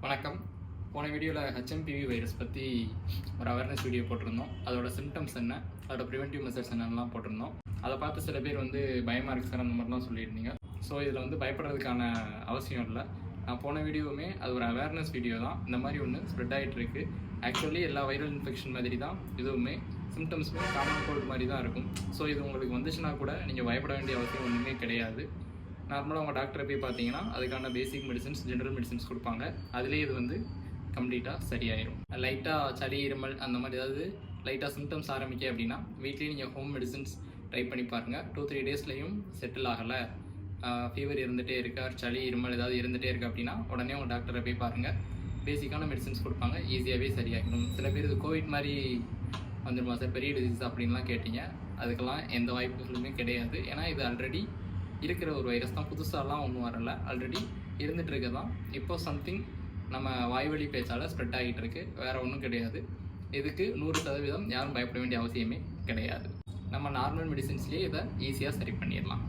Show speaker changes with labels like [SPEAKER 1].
[SPEAKER 1] வணக்கம். போன வீடியோவில் ஹெச்எம்பிவி வைரஸ் பற்றி ஒரு அவேர்னஸ் வீடியோ போட்டிருந்தோம். அதோட சிம்டம்ஸ் என்ன, அதோட ப்ரிவென்டிவ் மெஷர்ஸ் என்னென்னலாம் போட்டிருந்தோம். அதை பார்த்து சில பேர் பயமாக இருக்கு சார் அந்த மாதிரிலாம் சொல்லியிருந்தீங்க. ஸோ இதில் பயப்படுறதுக்கான அவசியம் இல்லை. நான் போன வீடியோவுமே அது ஒரு அவேர்னஸ் வீடியோ தான். இந்த மாதிரி ஒன்று ஸ்ப்ரெட் ஆகிட்டு இருக்கு. ஆக்சுவலி எல்லா வைரல் இன்ஃபெக்ஷன் மாதிரி தான் இதுவுமே, சிம்டம்ஸுமே காமன் கோல்டு மாதிரி தான் இருக்கும். ஸோ இது உங்களுக்கு வந்துச்சுன்னா கூட நீங்கள் பயப்பட வேண்டிய அவசியம் ஒன்றுமே கிடையாது. நார்மலாக உங்கள் டாக்டரை போய் பார்த்தீங்கன்னா அதுக்கான பேசிக் மெடிசன்ஸ், ஜென்ரல் மெடிசன்ஸ் கொடுப்பாங்க. அதிலே இது கம்ப்ளீட்டாக சரியாயிடும். லைட்டாக சளி, இருமல் அந்த மாதிரி ஏதாவது லைட்டாக சிம்டம்ஸ் ஆரம்பிக்க அப்படின்னா வீட்லேயே நீங்கள் ஹோம் மெடிசன்ஸ் ட்ரை பண்ணி பாருங்கள். 2-3 டேஸ்லையும் செட்டில் ஆகலை, ஃபீவர் இருந்துகிட்டே இருக்கா, சளி இருமல் ஏதாவது இருந்துகிட்டே இருக்குது அப்படின்னா உடனே உங்கள் டாக்டரை போய் பாருங்கள். பேசிக்கான மெடிசன்ஸ் கொடுப்பாங்க, ஈஸியாகவே சரியாகிடும். சில பேர் இது கோவிட் மாதிரி வந்துடுமா சார், பெரிய டிசீஸ் அப்படின்லாம் கேட்டீங்க. அதுக்கெல்லாம் எந்த வாய்ப்புகளுமே கிடையாது. ஏன்னா இது ஆல்ரெடி இருக்கிற ஒரு வைரஸ் தான், புதுசாலாம் ஒன்றும் வரலை. ஆல்ரெடி இருந்துகிட்டு இருக்க தான். இப்போ சம்திங் நம்ம வாய்வழி பேச்சால் ஸ்ப்ரெட் ஆகிட்டு இருக்கு, வேறு ஒன்றும் கிடையாது. இதுக்கு 100% யாரும் பயப்பட வேண்டிய அவசியமே கிடையாது. நம்ம நார்மல் மெடிசன்ஸ்லேயே இதை ஈஸியாக சரி பண்ணிடலாம்.